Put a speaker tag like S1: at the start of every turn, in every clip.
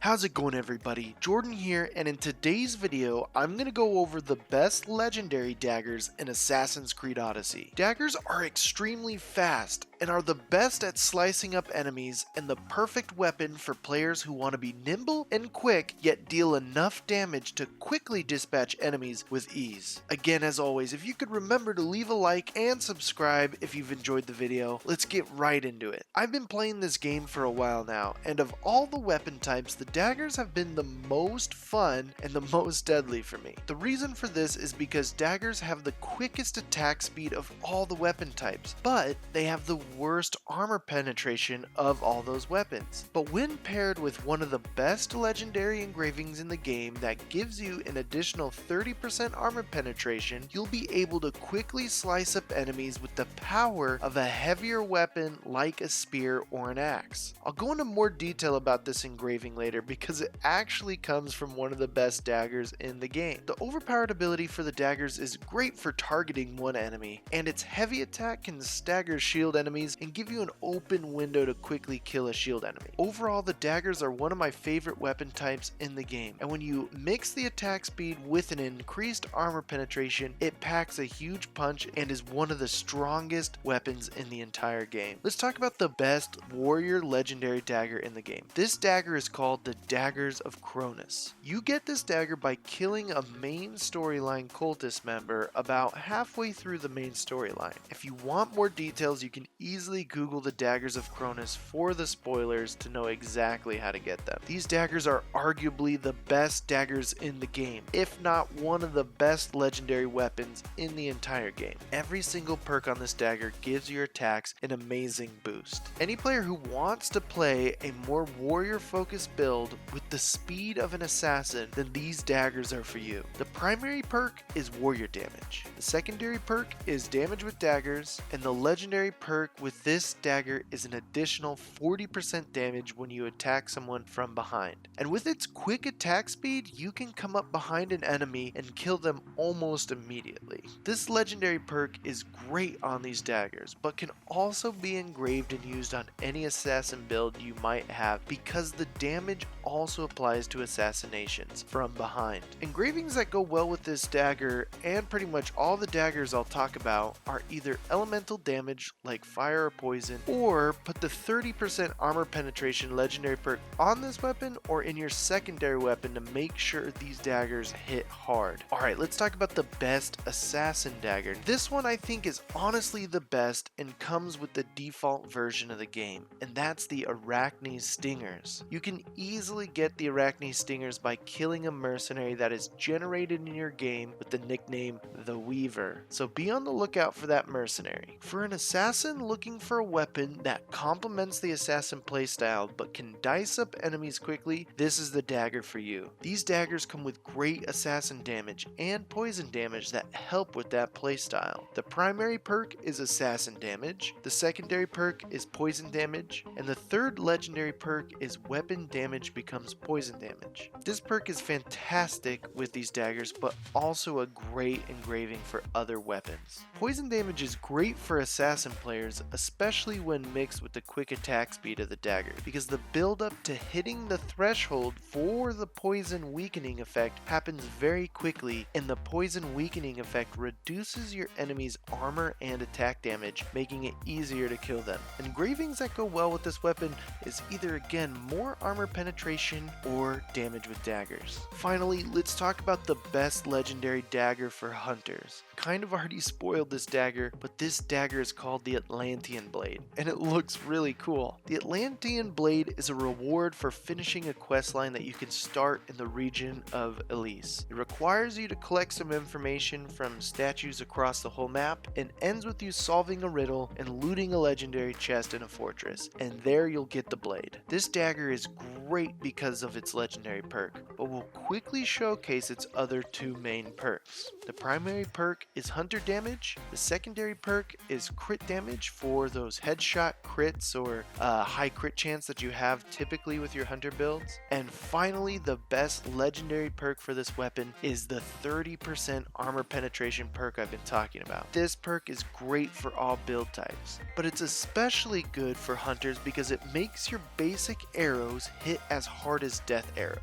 S1: How's it going, everybody? Jordan here, and in today's video I'm going to go over the best legendary daggers in Assassin's Creed Odyssey. Daggers are extremely fast and are the best at slicing up enemies and the perfect weapon for players who want to be nimble and quick yet deal enough damage to quickly dispatch enemies with ease. Again, as always, if you could remember to leave a like and subscribe if you've enjoyed the video, let's get right into it. I've been playing this game for a while now, and of all the weapon types, the daggers have been the most fun and the most deadly for me. The reason for this is because daggers have the quickest attack speed of all the weapon types, but they have the worst armor penetration of all those weapons. But when paired with one of the best legendary engravings in the game that gives you an additional 30% armor penetration, you'll be able to quickly slice up enemies with the power of a heavier weapon like a spear or an axe. I'll go into more detail about this engraving later because it actually comes from one of the best daggers in the game. The overpowered ability for the daggers is great for targeting one enemy, and its heavy attack can stagger shield enemies and give you an open window to quickly kill a shield enemy. Overall, the daggers are one of my favorite weapon types in the game, and when you mix the attack speed with an increased armor penetration, it packs a huge punch and is one of the strongest weapons in the entire game. Let's talk about the best warrior legendary dagger in the game. This dagger is called the Daggers of Cronus. You get this dagger by killing a main storyline cultist member about halfway through the main storyline. If you want more details, you can easily Google the Daggers of Cronus for the spoilers to know exactly how to get them. These daggers are arguably the best daggers in the game, if not one of the best legendary weapons in the entire game. Every single perk on this dagger gives your attacks an amazing boost. Any player who wants to play a more warrior focused build with the speed of an assassin, then these daggers are for you. The primary perk is warrior damage. The secondary perk is damage with daggers, and the legendary perk with this dagger is an additional 40% damage when you attack someone from behind. And with its quick attack speed, you can come up behind an enemy and kill them almost immediately. This legendary perk is great on these daggers, but can also be engraved and used on any assassin build you might have because the damage also applies to assassinations from behind. Engravings that go well with this dagger, and pretty much all the daggers I'll talk about, are either elemental damage like fire or poison, or put the 30% armor penetration legendary perk on this weapon or in your secondary weapon to make sure these daggers hit hard. Alright, let's talk about the best assassin dagger. This one I think is honestly the best and comes with the default version of the game, and that's the Arachne Stingers. You can easily get the Arachne Stingers by killing a mercenary that is generated in your game with the nickname The Weaver, so be on the lookout for that mercenary. For an assassin looking for a weapon that complements the assassin playstyle but can dice up enemies quickly, this is the dagger for you. These daggers come with great assassin damage and poison damage that help with that playstyle. The primary perk is assassin damage, the secondary perk is poison damage, and the third legendary perk is weapon damage becomes poison damage. This perk is fantastic with these daggers, but also a great engraving for other weapons. Poison damage is great for assassin players, especially when mixed with the quick attack speed of the dagger, because the build up to hitting the threshold for the poison weakening effect happens very quickly, and the poison weakening effect reduces your enemy's armor and attack damage, making it easier to kill them. Engravings that go well with this weapon is either again more armor penetration or damage with daggers. Finally, let's talk about the best legendary dagger for hunters. Kind of already spoiled this dagger, but this dagger is called the Atlantean Blade, and it looks really cool. The Atlantean Blade is a reward for finishing a questline that you can start in the region of Elise. It requires you to collect some information from statues across the whole map, and ends with you solving a riddle and looting a legendary chest in a fortress, and there you'll get the blade. This dagger is great because of its legendary perk, but will quickly showcase its other two main perks. The primary perk is hunter damage, the secondary perk is crit damage for those headshot crits or high crit chance that you have typically with your hunter builds, and finally the best legendary perk for this weapon is the 30% armor penetration penetration perk I've been talking about. This perk is great for all build types, but it's especially good for hunters because it makes your basic arrows hit as hard as death arrows.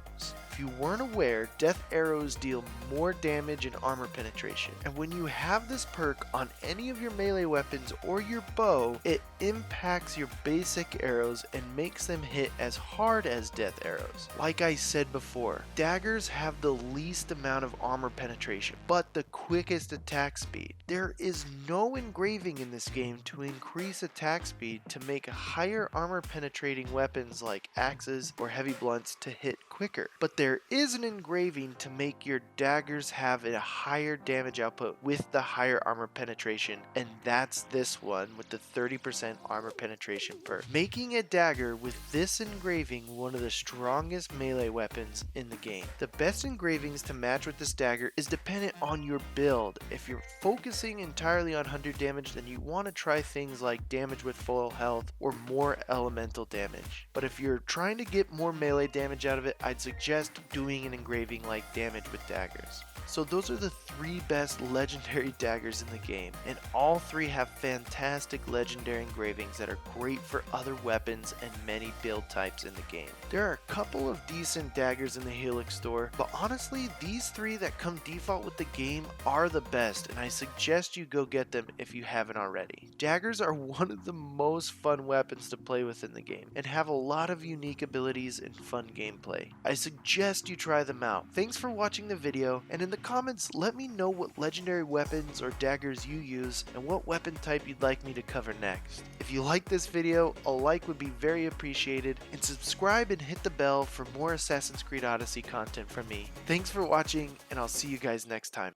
S1: If you weren't aware, death arrows deal more damage and armor penetration, and when you have this perk on any of your melee weapons or your bow, it impacts your basic arrows and makes them hit as hard as death arrows. Like I said before, daggers have the least amount of armor penetration, but the quickest attack speed. There is no engraving in this game to increase attack speed to make higher armor penetrating weapons like axes or heavy blunts to hit quicker, but there is an engraving to make your daggers have a higher damage output with the higher armor penetration, and that's this one with the 30% armor penetration perk, making a dagger with this engraving one of the strongest melee weapons in the game. The best engravings to match with this dagger is dependent on your build. If you're focusing entirely on hunter damage, then you want to try things like damage with full health or more elemental damage. But if you're trying to get more melee damage out of it, I'd suggest doing an engraving like damage with daggers. So those are the 3 best legendary daggers in the game, and all 3 have fantastic legendary engravings that are great for other weapons and many build types in the game. There are a couple of decent daggers in the Helix store, but honestly these 3 that come default with the game are the best, and I suggest you go get them if you haven't already. Daggers are one of the most fun weapons to play with in the game, and have a lot of unique abilities and fun gameplay. I suggest you try them out. Thanks for watching the video, and in the comments let me know what legendary weapons or daggers you use and what weapon type you'd like me to cover next. If you like this video, a like would be very appreciated, and subscribe and hit the bell for more Assassin's Creed Odyssey content from me. Thanks for watching, and I'll see you guys next time.